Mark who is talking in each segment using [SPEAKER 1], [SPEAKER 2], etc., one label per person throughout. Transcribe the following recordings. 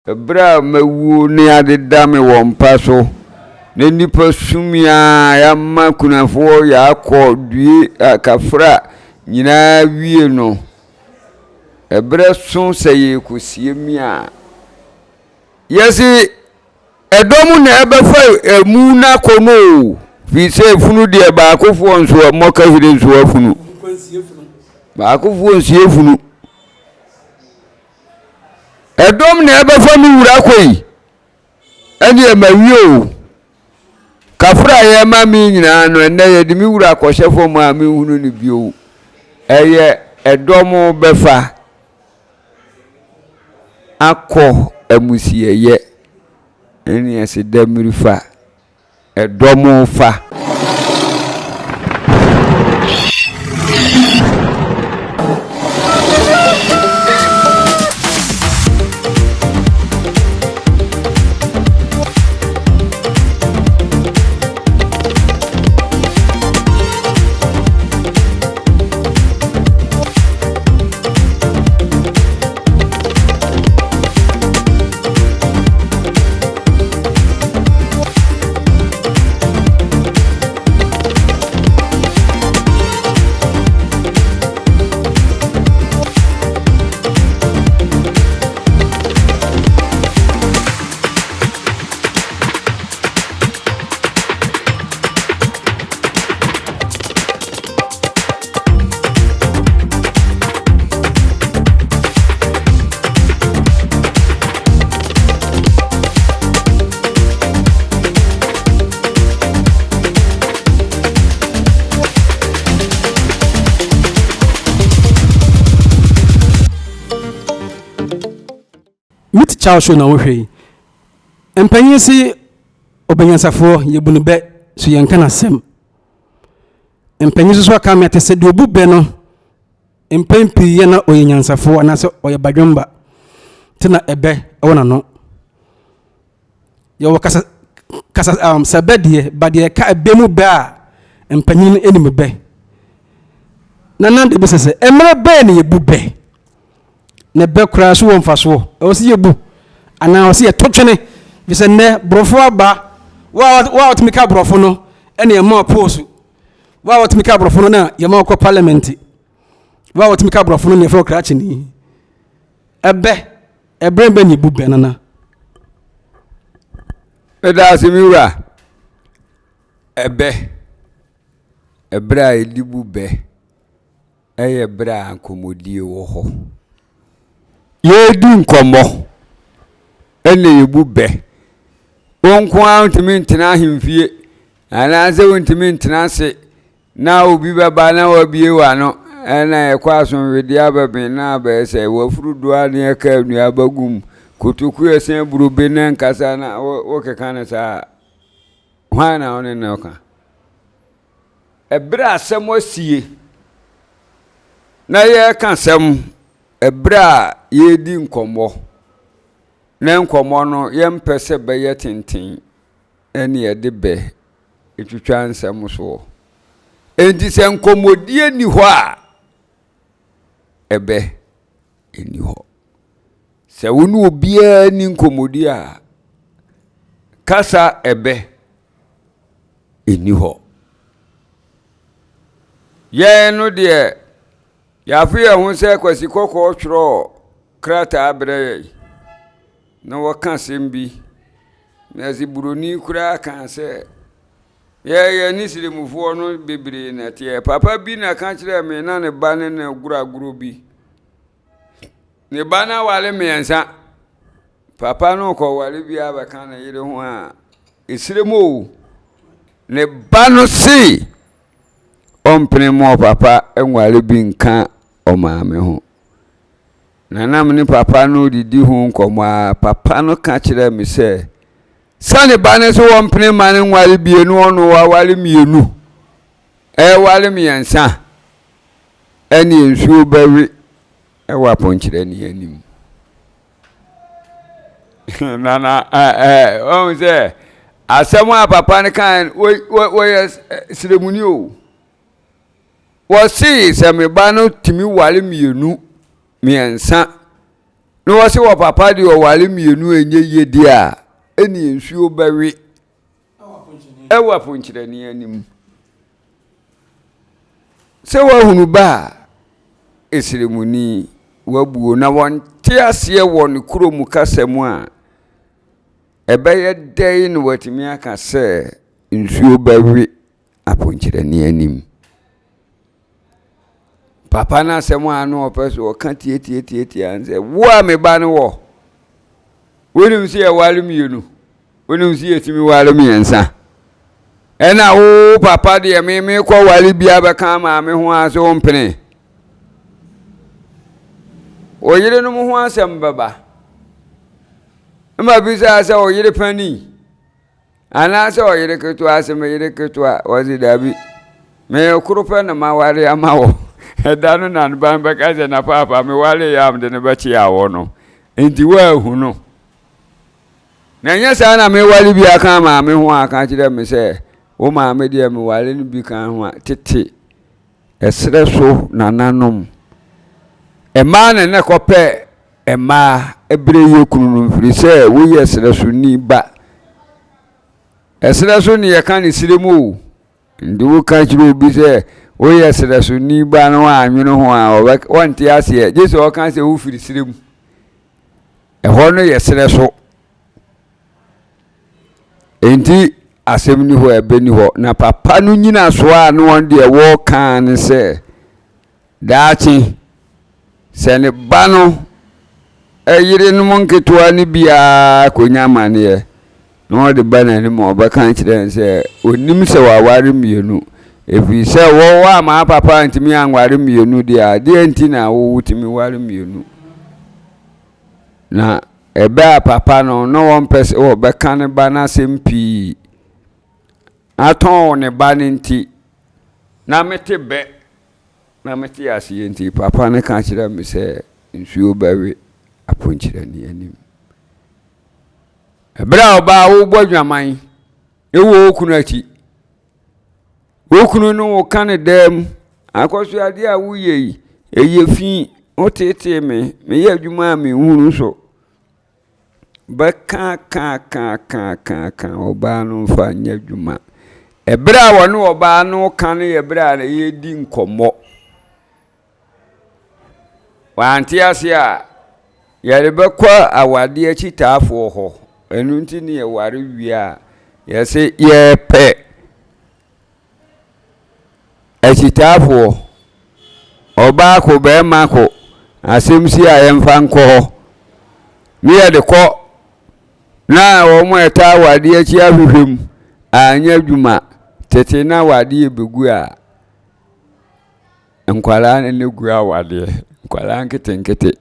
[SPEAKER 1] Bra mawu ne adeda me wompa so ne nipa sumia ya makunafo ya akọ due akafra nyina wie no ebra so seye kosie mi a yesi edomu na ebefa emu na kono fi se funu de ba akofo nso moka hire nso afunu ba akofo nsie funu edom na ebefa mi wura koi eni emawio kafra ye ma mi nyina no enne ye de mi wura kohyefo ma mi hunu ni bio eye edom befa akọ amusieye eni ese Damirifa edom fa
[SPEAKER 2] Mit chaosho na wohwe empanyi si obanyansafo yebunu be so yenka na sem empanyi so aka me atese de obu be no empempi ye na oyenyansafo anase oyebadwomba tena ebe wona no ye wakasa sabedie badie ka ebe mu be a empanyi no enim be na de be sese emre be ne yebu be ne be kura so won faso o si yebu ana o si etotwene bi se ne brofo aba wa otimika brofo no ene ye ma posu wa otimika brofo no na ye ma ko parliament wa otimika brofo no ne fo kra chini ebre be ni bube nana
[SPEAKER 1] eda simiwa ebra edibu be eye bra ankomodie wo ho ye di nkomo ene yebu be wonko antimi ntina ahemfie ana se wontimi ntina se na obi baba na wabie wa no ena ekwaso wedi ababe na ba se wafurudu ani aka anu abagum kotoku esen burobe na nkasa na wokeka na sa hwana one na oka ebra asem osie na ye ka asem ebra ye di nkomo na nkomo no ye mpese be ye tenten ene ye de be etwitwa nsem so enti se nkomodie ni ho a ebe eni ho se wonu obia ni nkomodie a kasa ebe eni ho ye no de ya fi ehun se kwasi kokko twro krata abre na waka sembi na ziburoni kura kan se ye ni silemufo no bebre na tie papa bi na kan kire me na ne ba ne na guraguro bi ne ba na wale me yansa papa no ko wale bi abaka na yire ho a esiremo ne ba no si ompene mo papa enwale bi nka o maame ho nanam ni papa no didi ho nkomo papa no ka kire me se sane bane so ompene mane nwale bi enu ono wa wale mienu wale miyansa eni ensuo bawi wa ponchire ni anim nana o se asemu papa ne kan wo siremuni o wo si se me ba no timi wale mienu miyansa no was your papa di or wale mienu enye ye dia eni nsuo bawe ewa ponchire ni anim se wa hunu ba esiremuni wabuo na wonte ase won kuromu kasemu a ebeye dey no watimi aka se nsuo bawe aponchire ni anim papa na asemu anu opeso o kan tie anze wo me ba no wo wonim se ya wale mienu wonim se etimi wale miensa ena wo papa de me ko wale bia be kan ma me ho ase wo mpene o yire no mo ho asem baba ma bisa ase o yire pani ana ase o yire ketu ase me yire ketu a wazi dabi me kurupa na ma wale amawo edanu nan ban be ka se na papa me wale ya mde ne ba chi awo no enti wa hu no na nya sa na me wale bia kan ma me ho aka kire me se o ma me de me wale no bi kan ho tete esre so nananom ema ne kope ema ebre yekunu mfiri se wo yesre so ni ba esre so ni ye kan siremu ndi wo kan kire obi se wo yesre so ni ba no anwene ho a wonte ase je se o kan se wo firi siremu ho no yesre so enti asemni ho ebeni ho na papa no nyina so a no won de wo kan se daachi se ne ba no eyire no monketo ani bia konyama ne no de ba na ni mo ba kan kire se onim se wa ware mienu efi se wo wa ma papa ntimi anware mienu dia de enti na wo wutimi ware mienu na ebe a papa no won pese wo be kan ba na sempi aton ne ba nti na mete be na mete asiye nti papa ne kan kire me se nsuo bawe aponchire ni anim ebra oba wo bodwaman ewo okunu achi okunu no kan dem akoso ade a wuye eyefi otete me ye adwuma me hunu so baka ka oba no fa nya adwuma ebra wono oba no kan ebra na ye di nkomo wanti ase a yare bekwa awade achi taafo ho enu nti ne ye ware wi a yese ye pe achi taafo oba ko be mako asemsi a yemfa nko ho ni ye de ko na wo mo eta awade achi ahwehwem anya dwuma tete na awade ebegu a nkwala ne gu awade nkwala nkete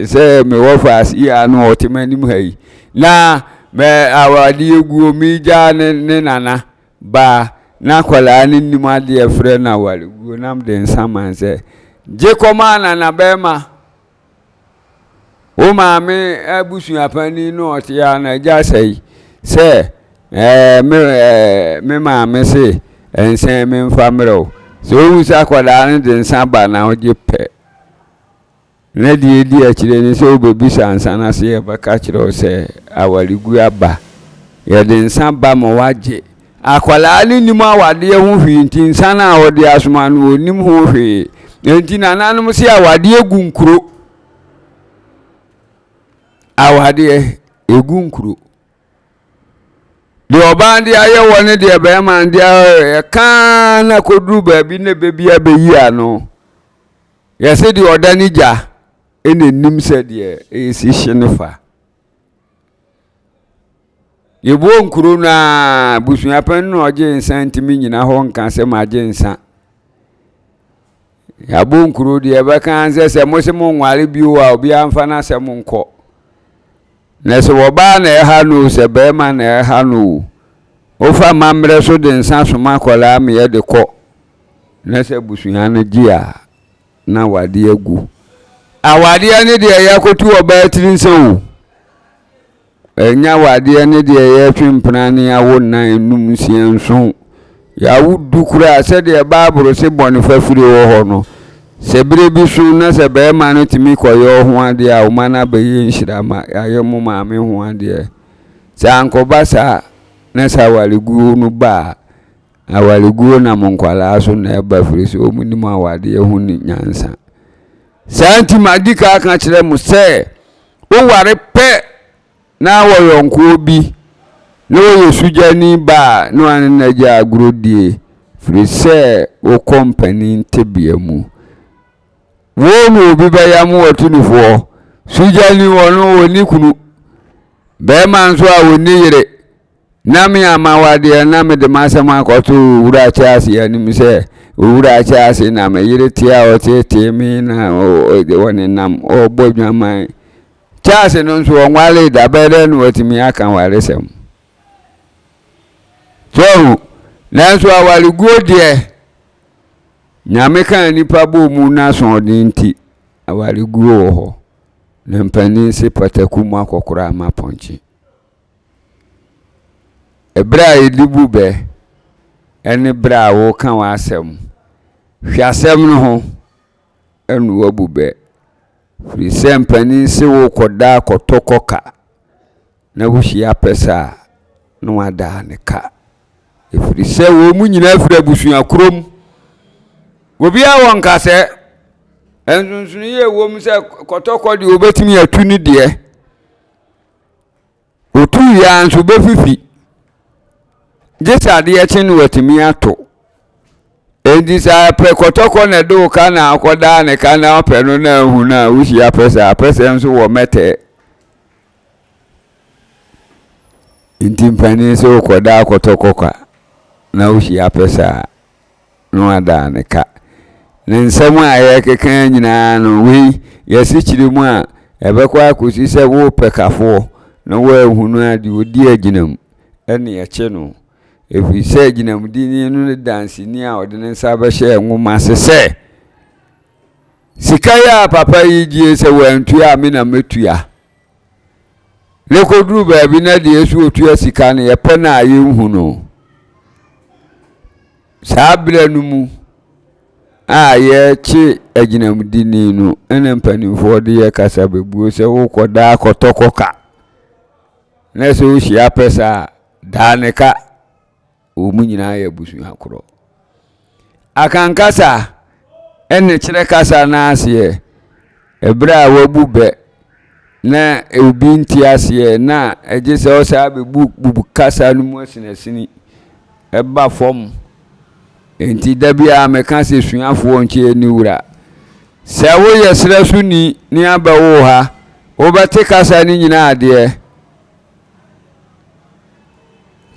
[SPEAKER 1] se me wo fa asi anu otimanim hai na me awade egu mi ja ne nana ba na kwala ni nima de frɛ na wale gu nam de nsaman se je komana na bema o ma me abusu apani no otia na ja sai se me ma me se ensen me mfamro so wusa kwala ni de nsaba na oje pe na di akire ni se obebi sansa na se baka kire se awaligu aba ye de nsaba mo waje akwala ni nimu awade ho hwi nti nsana a ode asoma no onim ho hwi nti nananum se awade egu nkuro awade egu nkuro de obande aye woni de be ma ndi e kan na koduru baabi na bebi abeyi ano yese de odanija ene nim se de esi hyenefa yebo nkuro na busua pan no oje nsan ntimi nyina ho nka se ma je nsan yabo nkuro de be kan se mo se mo nware bi wa obi amfa na se mo nko na se wo ba na ha no se be ma na ha no ofa mamre so de nsan so makola me ye de ko na se busua na gia na wade agu awade ne de ya kotu oba tirinsen enya wade ne de ya twempena ne awo na enum sienso ya wudu kura se de baburo se boni fafiri wo ho no Sebre bi so na se be ma no timi koyo ho ade a o ma na be ye nhirama ayemu ma me ho ade sa ankoba sa na sa waliguo no ba awaliguo na monkwala so na eba frisi o munim awade hu ni nyansa santi madika aka kire mu se o ware pe na wo yonko bi no yesujani ba no an na ja agrodie frisi o company ntebia mu wo no bi ba ya mu watunifo sujani wono woni kunu be man so a woni yire na me amawade na me de masema akoto wura chaase anim se wura chaase na me yire tia o tete mi na woni nam o bodwaman chaase no nso onwale da bere no watimi akan waresem so na nso awale godie nyame kan nipa bo mu na so odinti awale guo ho na mpani se pataku mu akokora ma ponchi ebra edibu be ene bra wo kan wasem hwasem no ho enu wabu be fri sempani se wo koda kotokoka na wuhia pesa no ada ne ka efri se wo mu nyina afra busu akrom obi a won ka se ensunsun ye wo mu se kotokodi obetimi atu ni de otu ya anso be fifi jesa de ye chinu watimi ato endi sa pe kotoko na do ka na akoda ne ka na ope no na hu na wuhia pesa enso wo mete intimpani so koda kotoko ka na wuhia pesa no ada ne ka nsɛm a yɛ keka nyina no we yɛsikyiri mu a ɛbɛkɔ akosi sɛ wo pɛkafo na wo ahunu ade odi aginam ɛne yɛkye no efi sɛ aginam dini no ne dansini a ɔde ne nsa bɛhyɛ nwoma sɛ sika ya papa yi gie sɛ wantu a me na metua le koduru baabi na de esu otua sika no yɛpɛ na ayɛ nhu no saa bla no mu ye chi aginam dini no ene mpanimfo de ye kasa bebuo se wo koda kotokoka na so hia pesa daneka o munyina ya busu akoro akan kasa ene kire kasa na ase ebra wabu be na obi nti ase na eje se o sa bebu kasa no mu asinasini eba fom enti dabia meka se suafo nche ni wura se wo yesra su ni abawo ha wo bete kasa ni nyina ade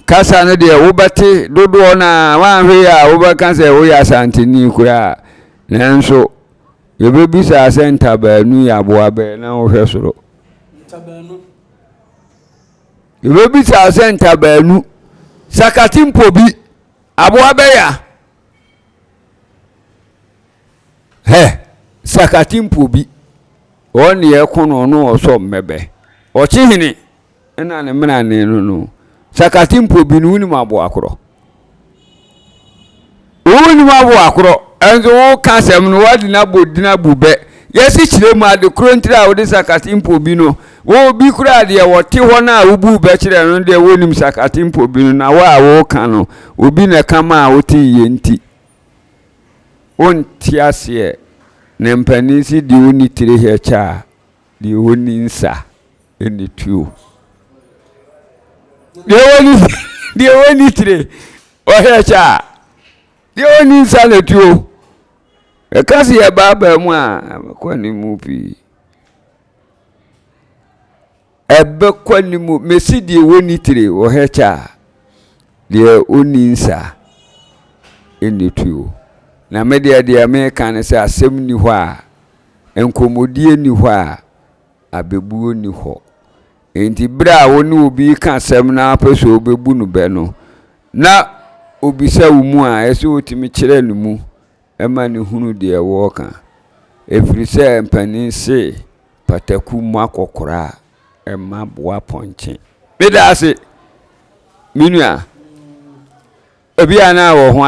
[SPEAKER 1] kasa no de wo bete dodo na wanhwe ya wo beka se wo ya santini kura nanso yebebisa asenta baanu ya boa be na wo hwe soro tabanu yebebisa asenta baanu sakatimpo bi aboa be ya sakatimpo bi oni ekono no oso mmebe ochihini ena ne mena ne no sakatimpo bi no ni mabo akoro oni mabo akoro enzo wo kasem no wadi na bodina bube yesi chire mu ade krontira wo de sakatimpo bi no wo bi kura de wote ho na ubu be chire no de wonim sakatimpo bi no na wo ka no obi na kama wote yenti on tiasie ne mpanisi di oni tire hecha di oni nsa eni tuo di oni tire o hecha di oni nsa le tuo e kasi ya baba mu a kwa ni mu pi ebe kwa ni mu mesi di oni tire o hecha di oni nsa eni tuo na media de America ne se asem ni ho a enkomodie ni ho a abebuo ni ho enti bra woni obi ka asem na apeso obebu no be no na obi sa wumu a ese otimi kire no mu ema ne hunu de wo ka efiri se mpani se pataku mu akokora ema boa ponche beda ase minua ebi ana wo ho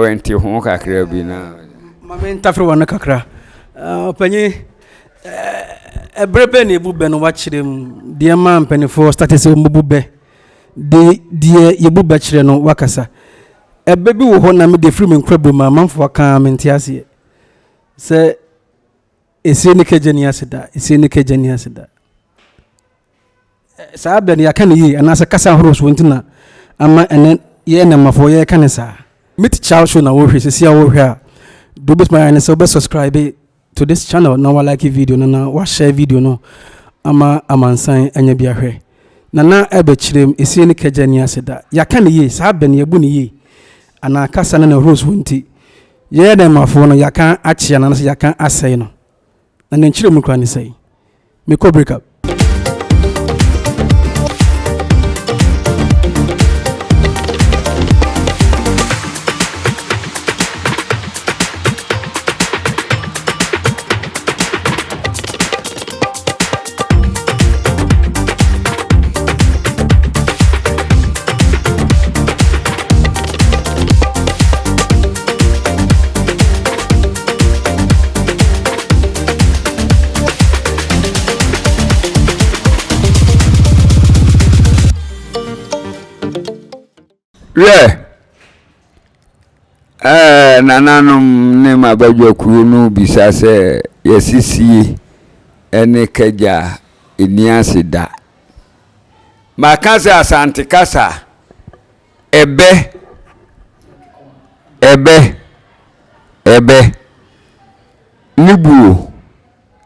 [SPEAKER 1] wenti ho kakra bi na
[SPEAKER 2] mama ntafre wana kakra Penny, a brebe bu ben watch them, dear man, penny for status of Mubube, dear Yabu bachelor no wakasa. A baby will hold me the film incredible, my mom for calm and tiasi. Say, it's in the Kajani Aseda, it's in the Kajani Aseda. Sabeni Akan ye, and as a Casa Horse Wintina, ama and then ye number for ye canesa. Meet Charles show na wo hwe see wo hwe a do bit my and so be subscribe to this channel na wa like video na wa share video no ama amansan anya bia hwe na ebe kirem esi ne kagani Aseda ya kan ye sa ben ye bu ne ye ana kasa na rose wunti ye dem afo no ya kan achia na ya kan asai no na ne kirem kra ne sai me ko break up.
[SPEAKER 1] Nananum ne mabadwa kuru no bisa se yesisi ene kaja eni Aseda makasa asante kasa ebe nibu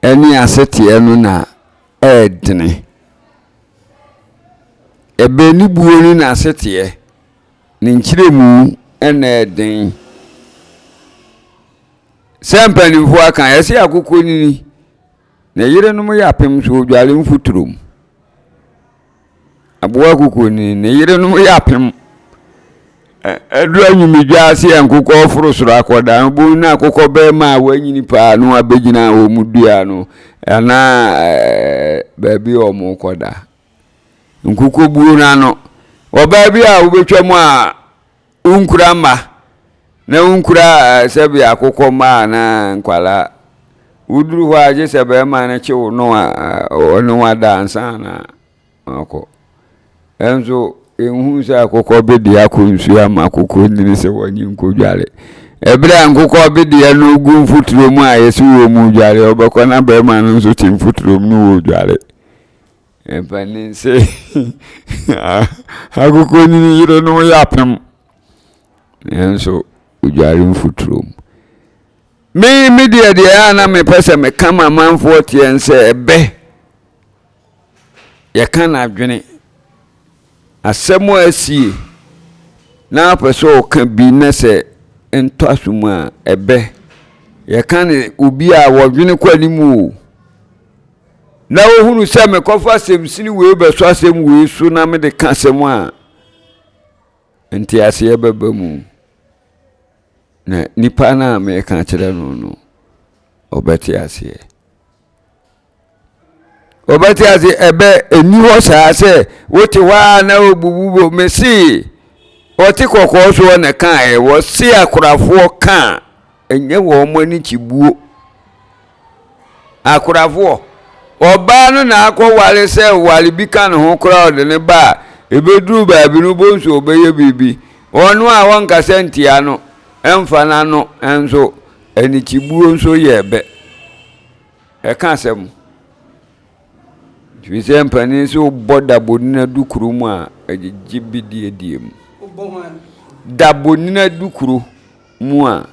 [SPEAKER 1] eni asete eno na edene ebe nibu eni na asete ni nchiremu ena eden Sempani fu Akan yesi akoko nini na yire no mo yapem so odwale mfuturom abo akoko nini na yire no mo yapem edu anyimidwa ase ankoko ofurosoro akoda bo na akoko be ma wanyini pa no abegina o mudua no ana baby o mo koda nkoko buo na no oba bi a obetwam a unkura ma na unkura sebi akoko ma na nkwala uduru ho aje sebe ma na chewo no ono wada ansa na akọ enzo enhu se akoko bedi akonsu ama akoko ndini se wanyi nkodwale ebre ankoko bedi anu gu futuro mu ayesu wo mu dwale obekọ na be ma no so tim futuro mu wo dwale empani se akoko ni yiro no yapem enso udwale mfuturom me de ana me pese me kama manfo tiense ebe ye kana adwene asemo asie na peso ka bi na se ento asuma ebe ye kana obi a wodwene kwanimu na ohunu se me kofa semsini we be so asem we so na me de ka asemo a enti ase bebamu na nipa na me ka kire no obeti ase ebe eni ho saa se woti wa na obububo mesi oti kokko so na kan wo si akurafo kan enye wo mo ni chibuo akurafo oba no na akọ wale se wale bi kan ho kra ode ne ba ebeduru ba bi no bonso obeye bibi onu a won kasentia no emfana no enso eni chibuo nso ye ebe e kan asem twise empani so boda bonina dukuru mu a ejibidi ediem dabonina dukuru mu a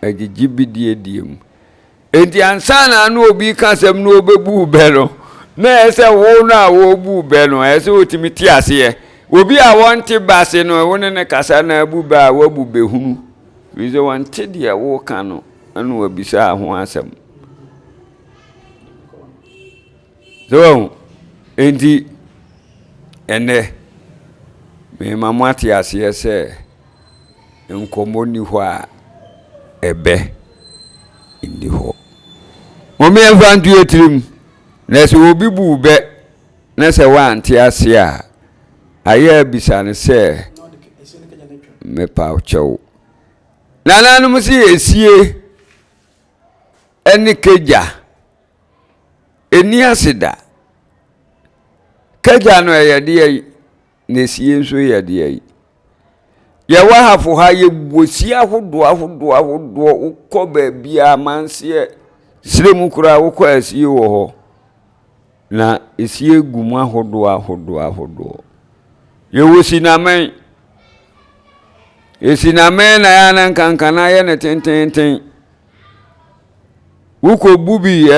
[SPEAKER 1] ejibidi ediem enti ansana no obi kan asem no obebu be no na ese wo na wo bu be no ese otimiti ase obi a wonte base no woni ne kasa na bu ba wo bu be hunu wize wante dia wo kanu anu wabisa ho asem so enti ene me mamati ase se nkomoni ho a ebe indi ho o me enfantu etirim na se obi bu be na se wante ase a aya bisa ne se me pa ocho nananu musi esie eni keja eni Aseda keja no yede nesie nso yede ye wa hafo ha ye bosi ahodo ukọ bia manse sremu kura ukọ asie wo ho na esie gumu ahodo ye wosi na men esinamen na ya na nkankana ye ne tenten uko bubi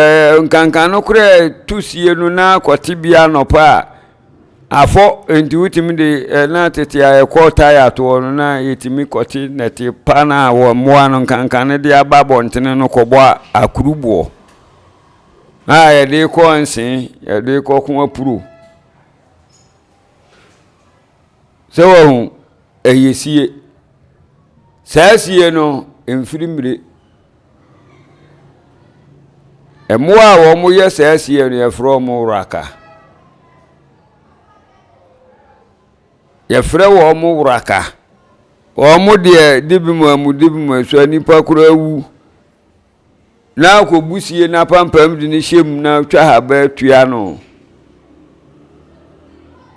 [SPEAKER 1] nkankano kure tusie no na kwatibia nopa afọ enti wutimi de na tete ya kwota ya to no na yetimi kwoti neti pana wo moa no nkankane de ababo ntene no kọbọ akurubuo ye de ko nsin ye de ko kun apuru se wo eyesie saasie no emfirimire emoa wo mo ye saasie no ye fro mo raka ye fre wo mo raka wo mo de dibimu so nipa kura wu na ko busie na pampam de ni shem na twa ha ba tua no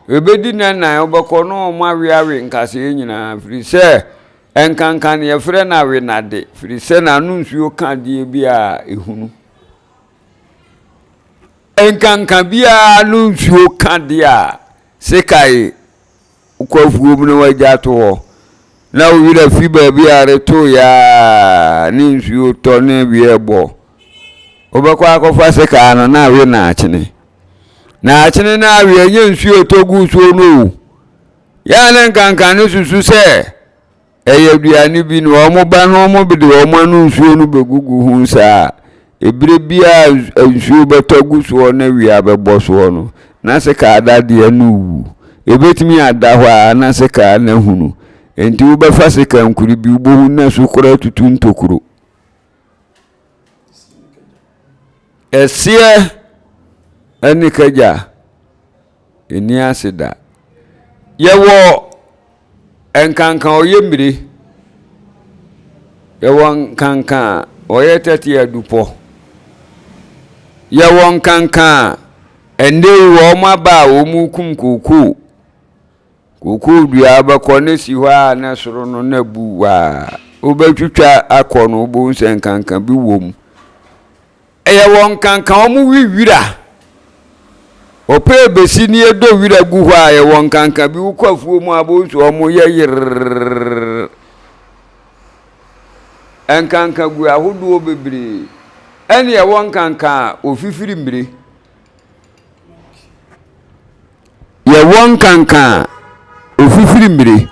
[SPEAKER 1] ebedi na obako no mo awe nkase nyina firi se enkankan ye fre na we nade firi se na anu nsuo ka de bia ehunu enkankan bia anu nsuo ka de a sekai ukwafuo mu no waja to ho na wo wira fi ba bia reto ya ni nsuo to ne bia ebo obekwa akofa seka no na we na achene na we enye nsuo to gu suo no ya ne enkankan susu se aduani bi no omo ba no omo bi de omo anu nsuo no begugu hu saa ebire bia nsuo betogu so na wi abebo so no na se ka adade anu ebetimi ada ho na se ka na hunu enti wo be fa se ka nkuri bi wo hu na so kora tutu ntokuro esie eni keja eni Aseda yewo enkankan oyemire yewon kankan oyeteti adupo yewon kankan ende wo maba wo mukum kuku dua bako ne si hwa na soro no na buwa obetwitwa akono obo nsen kankan bi wom yewon kankan omu wiwira ope besi ni edo wira gu hwa yewon kankan bi ukwafuo mu abosu omu yeyir enkanka gu ahodo bebre ene ye won kanka ofifiri mbire ye won kanka ofifiri mbire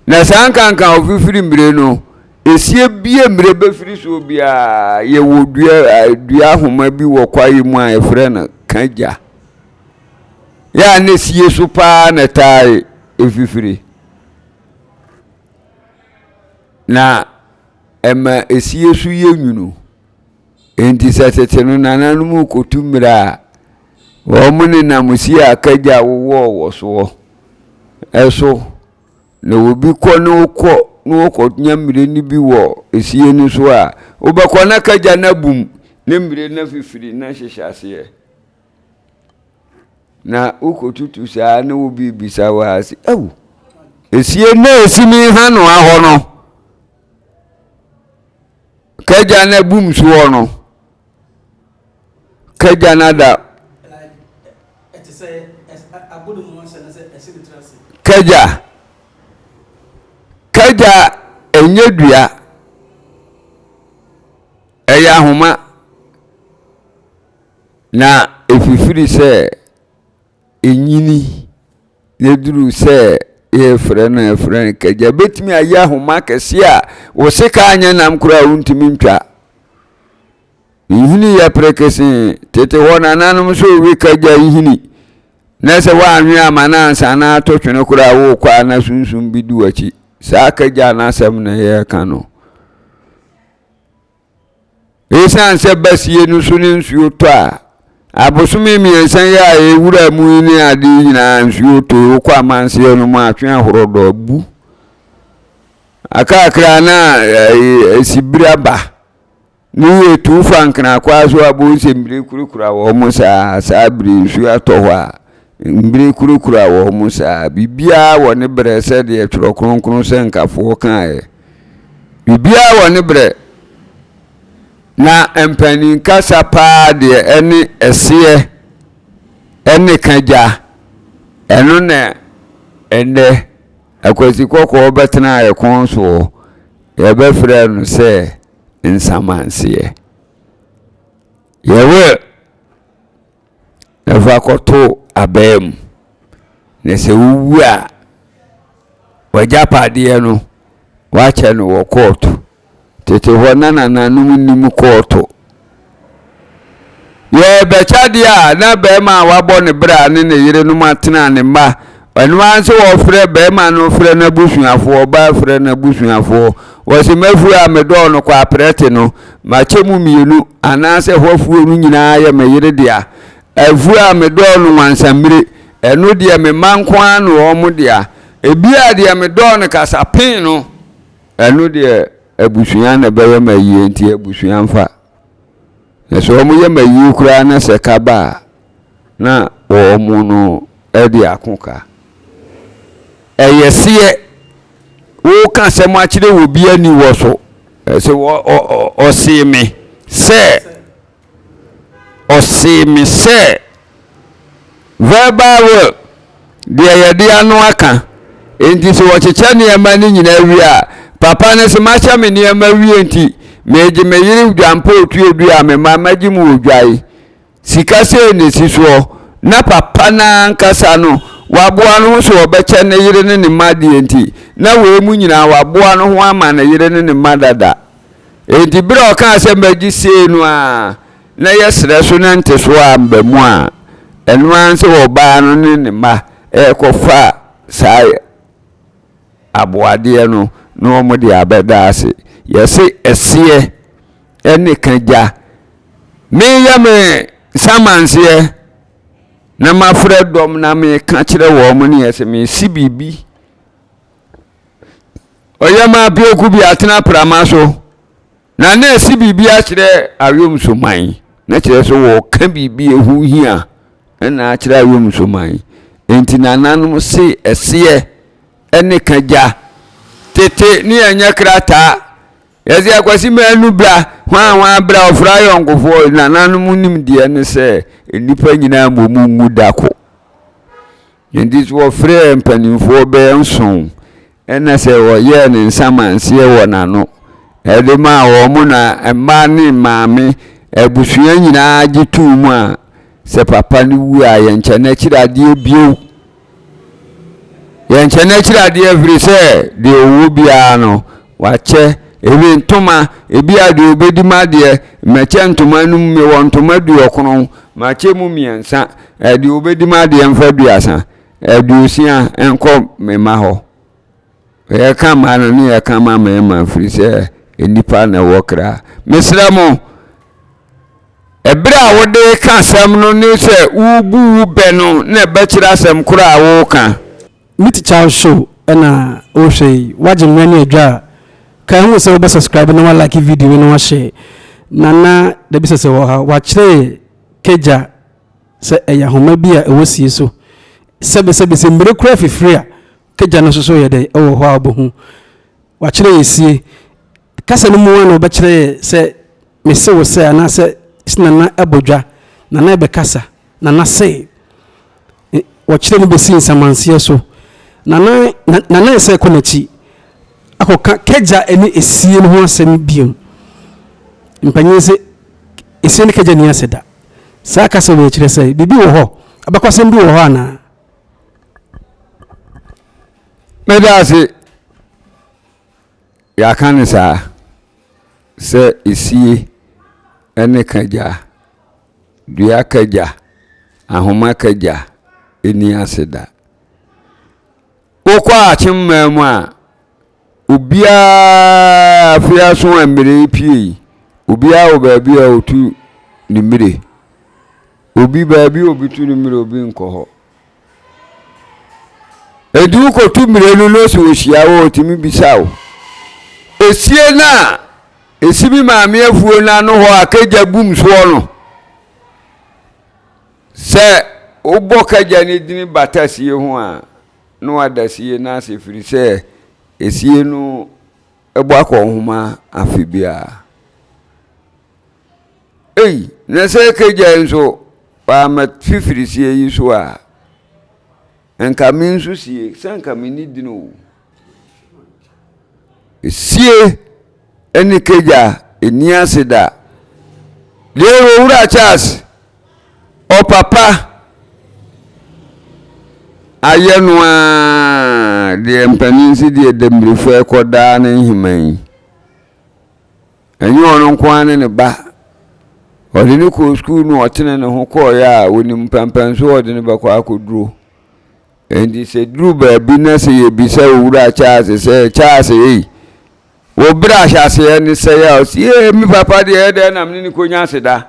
[SPEAKER 1] na sankanka ofifiri mbire no esie bie mbire befiri so bia ye wodua homa bi wo kwaye mu a efre na kaja ya ne sie so pa na tai efifiri na ema esie su ye nwunu enti satete no nananum kotumira wo mune na musi akaja wo so eso na obi ko no ko nyamire ni bi wo esie ni so a obakọ na kaja na bum ne mire na fifiri na hyehyase na ukotutu saa na obi bisa wa asi awu esie na esimi hanu ahọ no kaja na bum so no kaja na da kaja enye dua eya homa na efifiri se enyini leduru se e frene kaja betimi aya homa kese a wo seka anya nam kura untimi ntwa ihini ya prekesi tete wona nanum so wi kaja ihini na se wa anwe amana ansa na to twene kura wo kwa na sunsun bidu achi sa kaja na asem na ye kanu esan se basie nu so ne nsuo to a abosumi miensan ya ewura mu ni ade nyina nsuo to kwa amanse no mu atwe ahorodo abu akakra na esibiraba ni etu fankana kwa so abonse mbire kurukura wo mu saa bire su atọ a mbire kurukura wo mu saa bibia wo ne bre se de tworo kronkron se nkafo kan bibia wo ne bre na empani kasa pa de ene ese ene kanja eno ne ende akwasi kokko betena ye konso ye be frɛ no se nsamanse yewe efa koto abem ne se wuwu a wajapade no wache no wo court tete ho nananum nim court ye bechade a na be ma wabɔ ne bra ne yire no matena ne mba anu anse wo frɛ be ma no frɛ na busuafo ba frɛ na busuafo wose mafu a medo no kwa prete no machemu mienu anase hofuo no nyina ya mayire dia afu a medo no wansamire eno dia me mankwa no omo dia ebia dia medo no kasapin no eno dia abusuan na be ma yie nti abusuan fa so omo ye ma yie kura na se kaba na omo no edi akoka eyesiye wo ka se mo akire wo bia ni wo so se o se me se verbal de ye de anu aka enti se wo cheche ne ma ni nyina wi a papa ne se ma cha me ne ma wi enti meje me yiri dwampo otu edu a me ma maji mu odwai sika se ne si so na papa na nkasa no waboa no so obeche ne yire ne madi enti na we mu nyina waboa no ho ama ne yire ne madada enti bire o kan se magi se no a na yesre so na nte so amba mu a enu anse wo ba no ne ma kofa sai aboade no no mo de abeda ase yesi esie ene kanja me ya me samanse na mafre dom na me ka kire wo mo ne yesi me sibibi oyama bioku bi atena prama so na na sibibi a kire awom soman na kire so wo ka bibi ehu hia na kire awom soman enti nananum se esie ene kanja tete ni anya krata yesi akwasi manu bra hwan bra ofra yonkofo nananum nim de ne se nipa nyina momu dako enti so ofre mpanimfo be nson ena se wo ye ne nsamanse wo nano ede ma wo mu na emma ni maame abusua nyina agitu mu a se papa ni wu a yenche na kirade bio yenche na kirade every se de owo bia no wache ebi ntoma ebi ade obedi made meche ntoma num me won ntoma du okron mache mu miensa ade obedi made mfa duasa adusia enko mema ho e ka ma no ne e ka ma ma firi se enipa na wokra mesramo ebra wode ka sam no ne se ubu be no na be kira asem kura wo ka
[SPEAKER 2] miticha show na o hwei waje nwani adwa kan wo se wo subscribe na wa like video na wa share nana da bi se wo ha wa kire keja se eya homa bi a ewo sie so sebe mbere kura fifiri a keja no so ye de ewo ho abohu wa kire yesie kasa no mu na obekire se mese wo se ana se sinana abodwa nana ebe kasa nana se wa kire no besi nsamanse so nana se konachi akoka keja eni esie no ho asem biom mpanyin se esie ne keja ni Aseda sa kasa wo kire se bibi wo ho abakwasem bi wo ho ana medase ya kanisa se esie ene keja dua keja ahoma keja eni Aseda okwa achimmamu a ubia afia so amire pie ubia obabi a otu nimire obi babi obitu nimire obi nkoho edu ko tu mire no so ohia wo timi bisawo esie na
[SPEAKER 1] esibi maame afuo na no ho akagya bum so no se obo kagya ne dini batasie ho a no adasie na se firi se esie no ebo akonhoma afibia na se kagya nso pa ma fifiri sie yi so a enka min so sie sanka min ni dino esie eni kagya eni Aseda lero wura Charles o papa ayenwa de mpaninsi de Damirifa ekoda na himan enyo no kwane ne ba odi ne ko school no otene ne ho ko ya woni mpampan so odi ne ba kwa akoduro endi se duru ba bi na se ye bi se wura Charles se Charles wo bra hase ni se ya o si mi papa de de na mni ko nya Aseda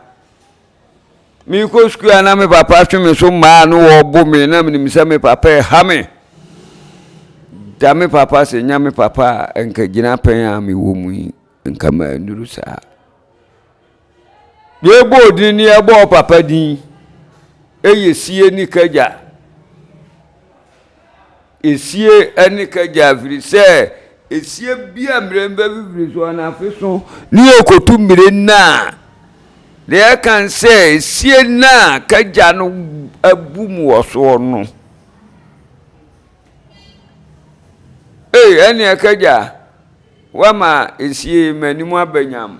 [SPEAKER 1] mi ko school na mi papa tweme so ma no wo bo me na mni se mi papa ha me da mi papa se nya mi papa enka gina pen a mi wo mu enka ma nduru sa ye bo din ni e bo papa din eyesie ni kagya esie ani kagya firi se esie bia mremba bibiri so na afeso ni okotu mire na le Akan se esie na kagya no abum wo so no ani kagya wama esie manimu abanyam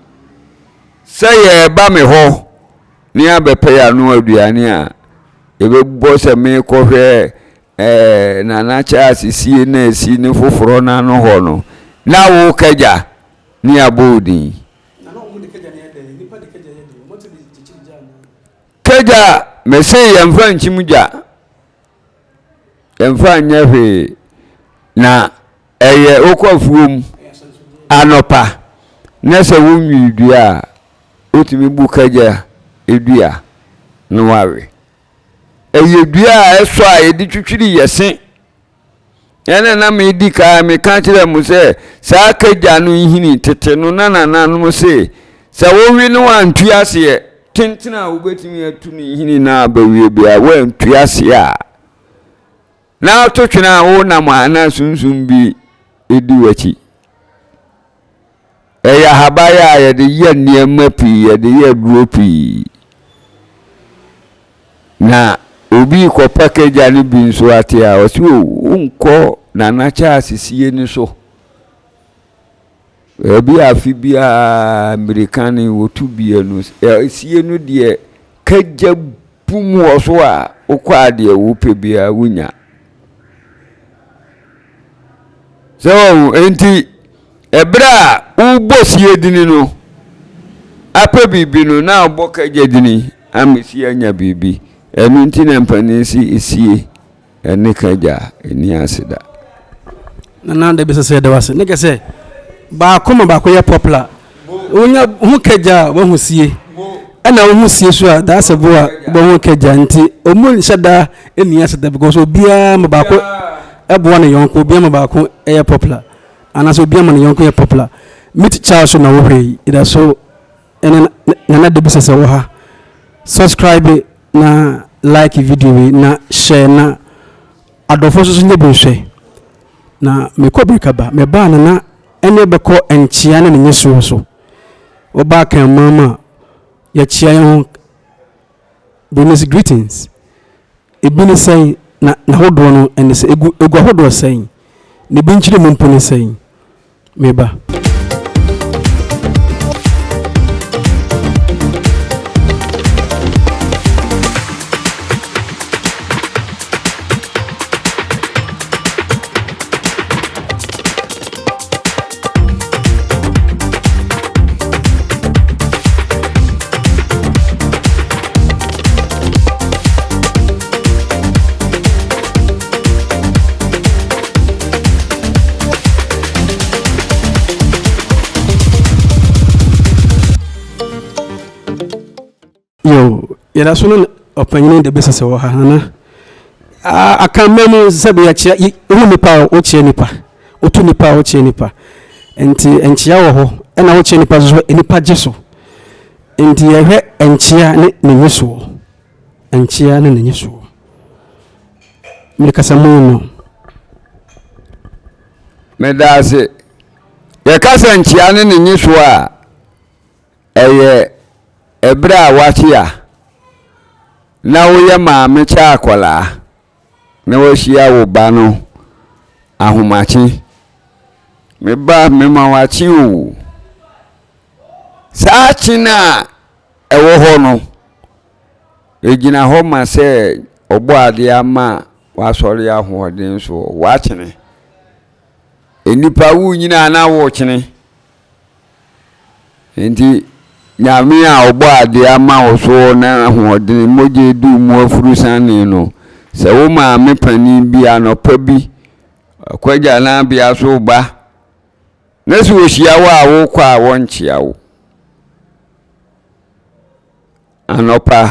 [SPEAKER 1] saye ba me ho ni abepe ya no aduane a ebebo se me ko hwe na na cha sie na si ni foforo na no ho no na wo kagya ni abodi na no mu de kagya ne de nipa de kagya ye de mo te bi chichija kagya me se yemfa nchimja yemfa nyahwe na eye okofuom anopa na se wonwi dua otimi bu kagya edua no wawe eye dua eso a edi twitwiri yesen ene na me di ka me ka kire mu se sa kagya no hini tete no na no se sa wo wi no antu ase tentina obetimi atu ni hini na bawie bia wo antu ase a na to twena wo na ma na sunsun bi edi wachi eya habaya ya de ye niema pi ya de ye duro pi na obi ko package ani bi nso ate a o si unko na na cha asisie ni so ebi afi bia americani wotu bia no sie no de kagya bum wo so a okwa de wo pe bia wunya so enti ebra ubosie dini no apa bibi no na oboka jedini amesi anya bibi enu nti na mpanisi esie ene kagya eni Aseda
[SPEAKER 2] na de besese de wase ne kese ba koma ba ko ye popular onya hu kagya wo husie ana wo husie so a da se bo a bo hu kagya nti omu nhyada eni Aseda because obia ma ba ko ebo na yonko obia ma ba ko ye popular anaso obia ma na yonko ye popular mit Charles na wo hwe ida so ene na de besese wo ha subscribe na like video na share na adofo so nye bonhwe na me ko brekaba me ba na ene be ko enchia na nyeso so oba kan mama ya chia yon bonus greetings ebini say na hodo no ene se egu hodo say ne binchire mumpo ne say me ba yela sunu opanyine de besese wo ha na akan memu sabe ya chia hu nipa o chie nipa otu nipa o chie nipa enti enchia wo ho ɛna wokyɛ nipa so nipa gye so nti yɛhwɛ nkyea ne nenyesoɔ nkyea ne nenyesoɔ mekasa mu no
[SPEAKER 1] medase yɛkasa nkyea ne nenyesoɔ a ɛyɛ ɛbrɛ a wakyea na woyɛ maame kyɛ akɔlaa na wɔahyia wo ba no ahomakye meba mema wakye o saa kye na ɛwɔ hɔ no egyina hɔ ma sɛ ɔbɔ ade ama wasɔre ahoɔden so wakyene enipa wu nyina na wo kyene nti nyame a ɔbɔ ade ama wo so na ahoɔden mogye du mu afuru sane no sɛ wo maame pani bi anɔpa bi kwagya na bia so ba na sɛ wohyia wo a wo kɔ a wɔnkyea wo anɔpa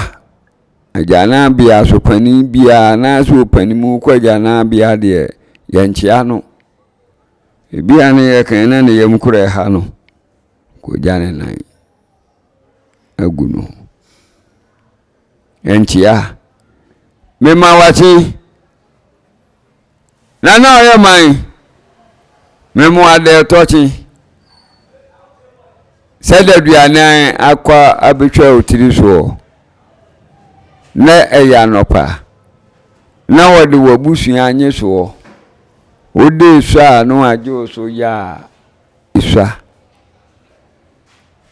[SPEAKER 1] agya na bia so pani bia na sɛ opani mu kwagya na bia deɛ yɛnkyea no ebia ne yɛkan na ne yam kora ha no kogya ne nan agu no yɛnkyea mema wakye na na ɔyɛ man memo ade tɔkye sɛ da duane akɔ abetwa otiri so na ɛyɛ anɔpa na wɔde wabusua anye so wode so a no agye so ya isua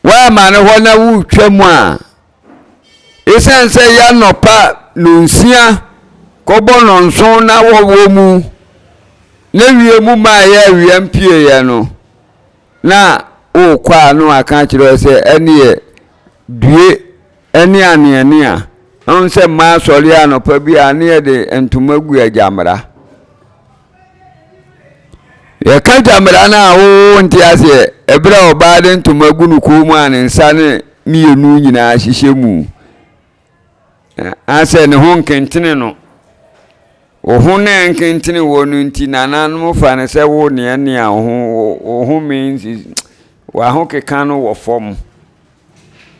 [SPEAKER 1] wa ma ne hɔ na wutwa mu a esan sɛ ya anɔpa no nsia kɔbɔ no nso na wɔwɔ mu na wie mu ma ya wie mpie ya no na o kwa no aka kyerɛ sɛ ɛne due ɛne aneane a on sɛ ma sɔre anɔpa bi a ne de ntoma gu agyamra ya ka jamra na wo nti ase ebra oba de ntoma gu no ko mu an nsa ne mienu nyina hyehyɛ mu ase ne ho nkentene no o ho ne nkentene wo no nti nananum fa ne sɛ wo ne ne a o ho means wa ho keka no wo fom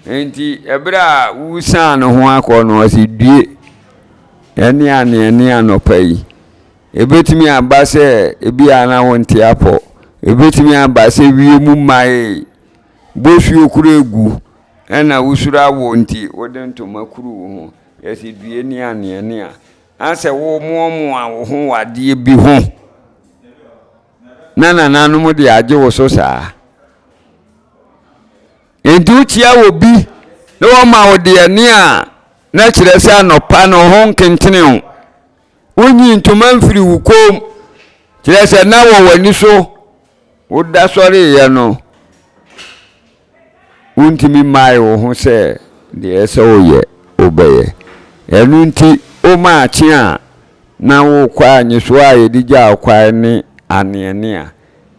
[SPEAKER 1] nti ebra wusa no ho akɔ no ase due ene anɔpa yi ebetimi aba sɛ ebi ana wonte apɔ ebetimi aba sɛ wie mu mai bosu okuru egu ɛna wusura wonti wodento makuru ho yesi due ni ane a asɛ wo momo a wo ho wade bi ho na nananum de agye wo so saa entu chia wo bi na wo ma wo de ane a na kyerɛ sɛ anɔpa no ho nkentene ho wonyi ntoma mfiri wukom kyerɛ sɛ na wo wani so woda sɔre yɛ no wontimi mai wo ho sɛ de ɛsɛ wo yɛ obɛyɛ ɛnu nti o ma akye a na wo kwa nyeso a yɛdi gya kwa ne aneane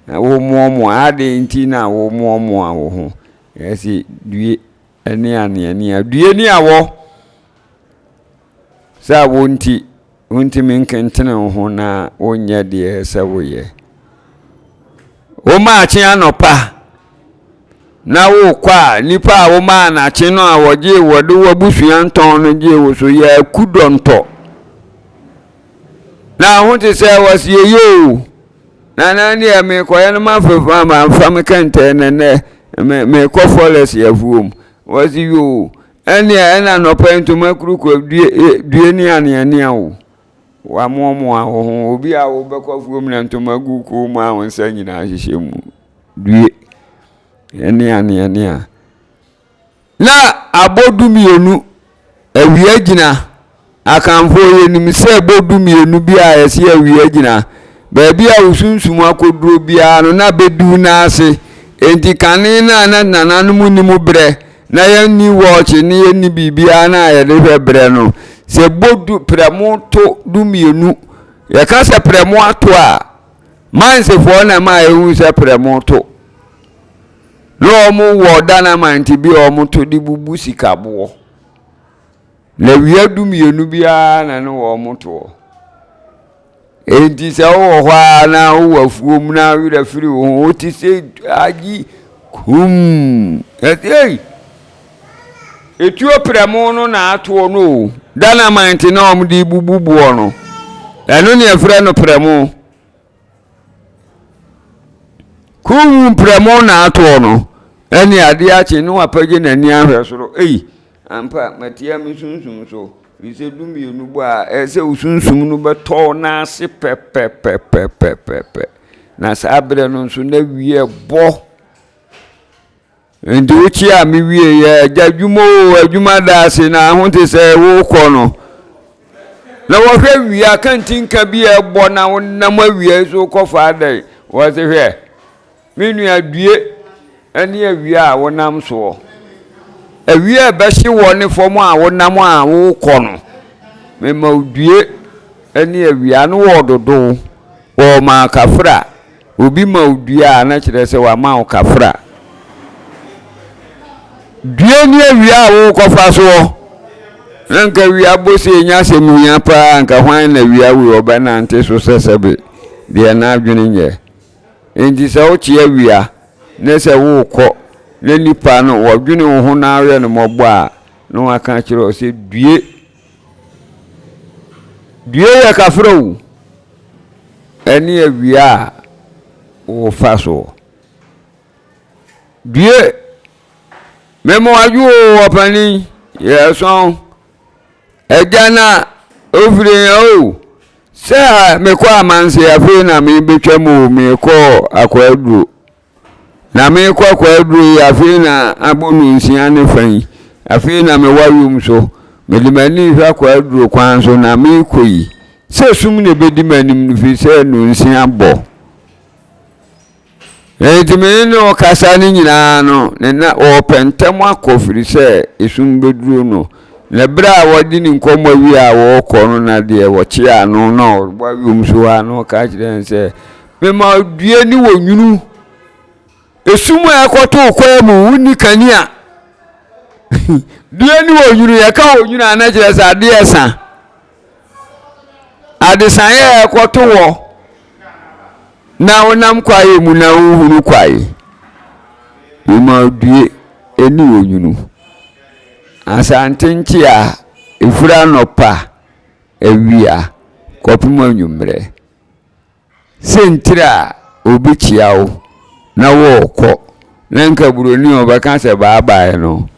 [SPEAKER 1] a wo momo ade nti na wo momo a wo ho yɛsi due ɛne aneane a due ni awɔ sa wonti min kentene ho na onye de sɛ woyɛ wo ma akye anɔpa na wo kwa nipa a wo ma na akye no a wɔgye wɔde wabusua ntɔn no gye wo so yɛ kudɔntɔ na ho te sɛ wɔsie yo na ne me kɔyɛ no ma fefa ma fam kente ne me kɔ forest yafuom wɔsi yo ɛna anɔpa ntoma kurukɔ due ni aneane a wo wa momo a ho obi a wo bekɔ fuom na ntoma gu ko mu a wonsa nyina hyehyɛ mu due ene ane a na abodumienu awia gina akanfo yenim sɛ abodumienu bi a yɛse awia gina baabi a usunsum akoduro bia no na bedu na ase enti kane na nananum ni mu brɛ na yanni watch ni yanni bibia na yɛde hwɛ brɛ no se bodu premo to dumienu ya ka se premo ato a manse fo na ma ehu se premo to no mu wo dana manti bi o mu to di bubu sikabo na wi dumienu bia na no wo mu to enti se wo ho na wo afuom na wi da firi wo ti se agi kum etuo premo no na ato no dynamite na omdi bububu no eno ne afra no premo kum premo na ato no eni ade achi no apage na ni ahwe soro ampa matia mi sunsun so ise dumi enu bo a ese usunsum no beto na ase pepepepepepe na sabre no nso na wie bo ndi uchi a mi wie ya jadwumo adwuma daase na ahonte se wo kọ no na wo hwe wie akantinka bi e bo na wonam awie so kọfa adai wo se hwe minu adue ani awie a wonam so awie be hye wo ne fom a wonam a wo kọ no me ma odue ani awie no wo dodo wo ma kafra obi ma odue a na kire se wa ma wo kafra due ni awie a wo kọfa so nka wi abose nya semia pa nka hwan na wi awi obana nte so sesebe de na adwene nye endi se wo chi awia ne se wo kọ ne nipa no wo dwene wo ho na awe no mogbo a no aka kire o se due ya kafra wu eni awie a wo fa so due memo aju opani yeson ejana ofire o se me kwa amanse afi na me betwamu me ko akwaduru na me ko akwaduru afi na abonu nsia ne fan afi na me wayum so me limani fa akwaduru kwan so na me koyi se sum ne bedi manim no fi se no nsia bo ejime no kasa ni nyina no na o pentem akofiri se esum beduro no na bra wodi ni nkomo wi a wo kọ no na de wo chi anu na ogba wi so anu ka kire se me ma due ni wonwunu esum akoto kwa mu wuni kania due ni wonwunu ya ka wonwunu ana kire se ade esa ade san ya akoto wo na wonam kwaye mu na uhuru kwaye ma due eni wonwunu asantinchi a ifura nopa ewia kopimo anwumre sentira obi chiawo na wo kọ na nka buroni obaka se baabae no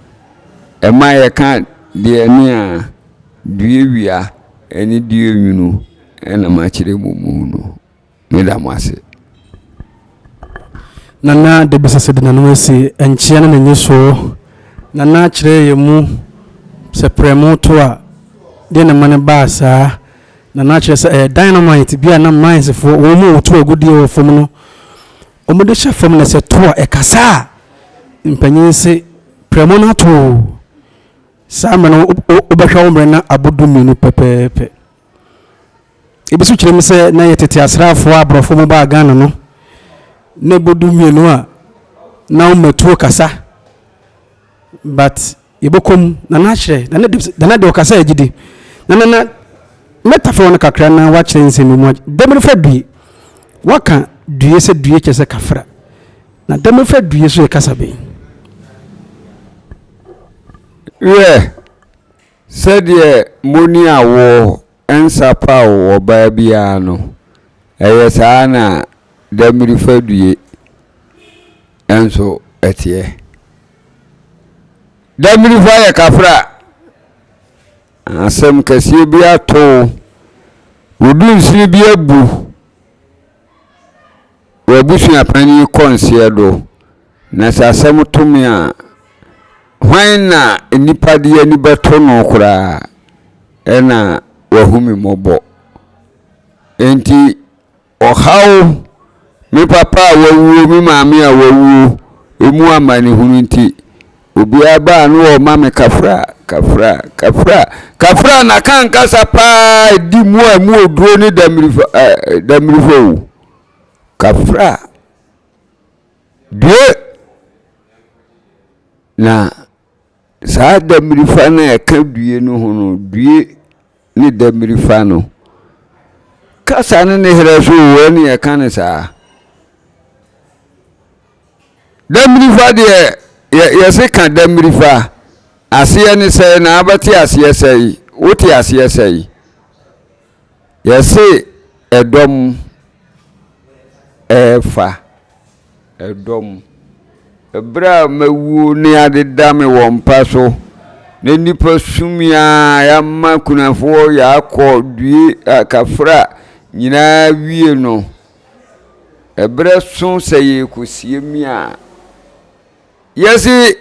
[SPEAKER 1] ema ye kan de ni a due wia eni due nwunu ena ma kire mumu no medamase
[SPEAKER 2] nana de bisa sedina no esi enchia na nyeso nana kire yemu se premo to a de na mane baasa nana kire se dynamite bia na mines fo wo mu to agudi wo fom no omude sha fom na se to a ekasa mpanyin se premo na to sama no obehwa wo mre na abodu minu pepepe ebisu kire me se na yetete asrafo abrofo mo ba Ghana no ne bodu minu a na umatuo kasa but ibokom na na kire na de okasa agidi na metaphor na kakra na wa kire nsemi mu Damirifa bi waka due se due kese kafra na Damirifa due so kasa be
[SPEAKER 1] said ye moni awo ensapa wo ba bia no eyesa na Damirifa due enso etie Damirifa ya kafra asem kase bi ato wodun sini bi abu wabusu apani konse do na sasem tumi a hwan na nipa de ani beto no kura ena wahumi mobo enti ohaw mi papa wawu mi maami a wawu emu amani hunu nti obi aba no o mame kafra na kan kasa pa di mu amu oduro ni Damirifa kafra de na sa Damirifa na eka due no hono due ni Damirifa no kasa ne here so woni eka ne sa Damirifa de yɛse ka Damirifa aseɛ ne sɛ na abɛte aseɛ sɛ wote aseɛ sɛ yɛse ɛdɔm ɛfa ɛdɔm ɛbra mawuo ne adeda me wɔ mpa so ne nipa sumia yamma kunafoɔ yakɔ due akafra nyinaa wie no ɛbrɛ so sɛ yɛkɔsie mi a yɛse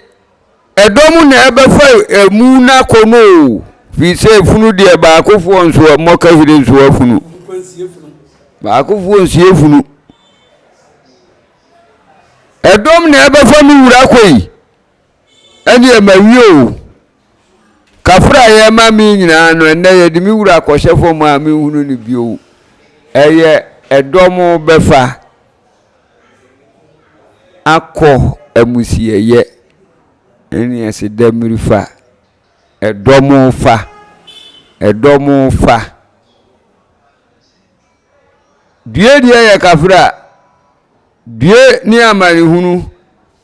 [SPEAKER 1] ɛdɔm na ɛbɛfa emu na kɔno fi sɛ funu deɛ baakofoɔ nso mmɔka hire nso afunu baakofoɔ nsie funu ɛdɔm na ɛbɛfa no wura kɔyi ɛne ɛmawie o kafra yɛ ma mi nyinaa no ɛnɛ yɛde mi wura kɔhyɛ fam a mi hunu ne bio ɛyɛ ɛdɔm bɛfa akɔ amusieyɛ ɛne ɛse Damirifa ɛdɔm fa due deɛ yɛ kafra due ne amane hunu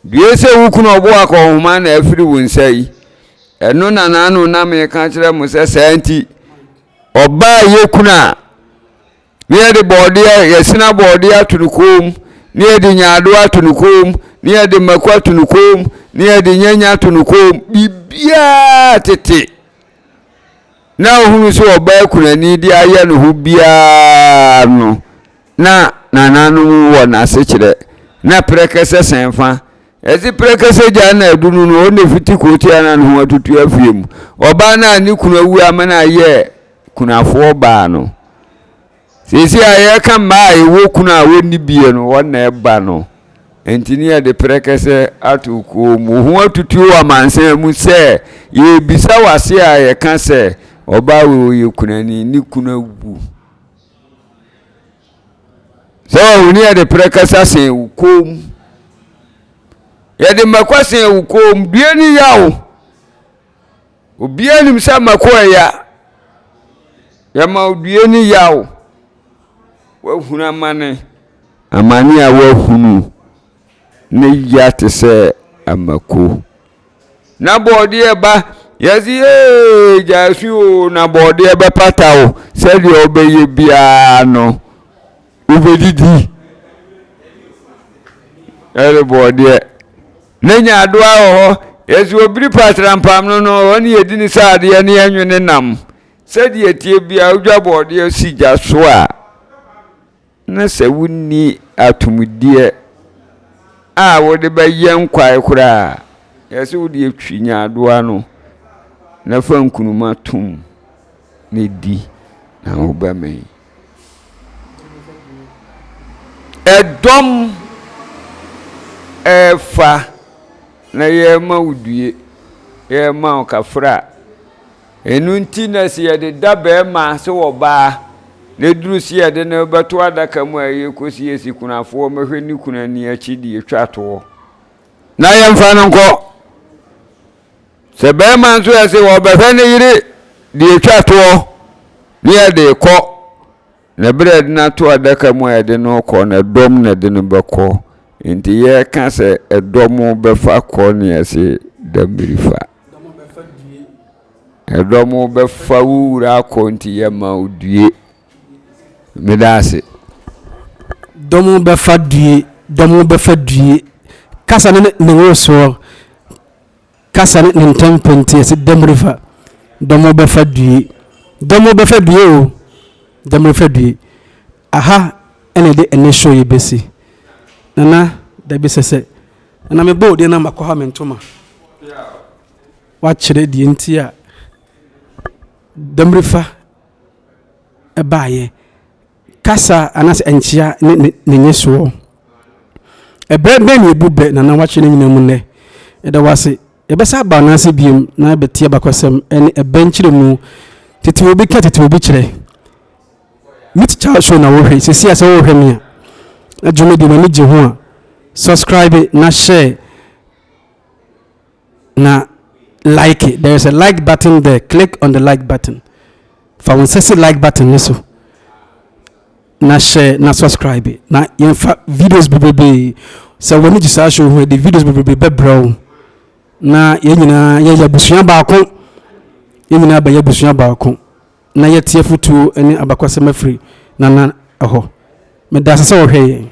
[SPEAKER 1] due sɛ wukunu ɔbo akɔhoma na afiri wo nsa yi ɛno nanano na meka kyerɛ mo sɛ saa nti ɔbaa yɛkuna ne yɛde bɔɔdeɛ yɛsena bɔɔdeɛ ato no kom ne yɛde nyaado ato no kom ne yɛde mako ato no kom ne yɛde nyanya ato no kom bibia tete na ohunu sɛ ɔbaa kunani de ayɛ no ho bia no na nanano wɔ n'ase kyerɛ na prɛkɛsɛ sɛnfa ezi prɛkɛsɛ gya na adunu no ɔne fiti kotia na no atutu afiem ɔbaa na ne kunu awu amana yɛ kunafoɔ baa no sisi a yɛka mmaa ɛwɔ kunu a wɔnni bie no wɔn na ɛba no ntini yɛde prɛkɛsɛ ato kom ho atutu wɔ amansan mu sɛ yɛbisa wase a yɛka sɛ ɔbaa wɔ yɛ kunani ne kunu awu sɛ ɔhuni yɛde prɛkɛsɛ sɛn kom yɛde makwase ukom due ni yawo obia nim sɛ makwa ya yama due ni yawo wahunu amane a wahunu ne yate sɛ amako na bɔɔdeɛ ba yɛsi jasu na bɔɔdeɛ ba patawo sɛ deɛ ɔbɛyɛ bia no ubedidi ɛre bɔɔdeɛ nenya adoa ho yesu obiri patrampam no oni yedini saade ye ne anwene nam sedi etie bia odwabode si gya so a na se wuni atumudie a wode ba yen kwai kura yesu wode etwinya adoa no na fa nkunuma tum ne di na obame edom efa na yɛma udue yɛma kafra enu nti na si yɛde dabe ma se wɔbaa na duru si yɛde na bɛto adaka mu a yɛkosi yɛsi kunafoɔ mehwɛ ni kunani akyi de etwato na yɛmfa no nkɔ sɛ bɛma nso yɛse wɔbɛhwɛ ne yire de etwato ne yɛde kɔ na bere de na to adaka mu a yɛde no kɔ na dɔm na de no bɛkɔ nti ye ka se edomo befa ko ne ase Damirifa edomo befa wura ko nti ye ma odue medase
[SPEAKER 2] domo befa due kasa ne woso kasa ne ntempenti ase Damirifa domo befa due o Damirifa due aha ene de ene show ye besi nana da bi sese na me bo de na makwa mentoma wa kire die nti a Damirifa baaye kasa anas enchia ne nyeso ebrebe ne ebube na wa kire nyina mu ne da wase ebesa ba na se biem na betie bakwasem ene ebenchire mu tete obi ka tete obi kire mit cha show na wo hwe sesi ase wo hwe me a adwuma di mani je ho a subscribe na share na like it. There is a like button there. Click on the like button. Fa won sesi like button so na share na subscribe na yenfa videos bebe sɛ w'ani gye saa show ho de videos bebree bɛbrɛ wo na yɛn nyinaa yɛyɛ abusua baako yɛn nyinaa bɛyɛ abusua baako na yɛtie fotuo ne abakwasɛm afiri nana ɛhɔ meda ase sɛ wɔhwɛ yɛn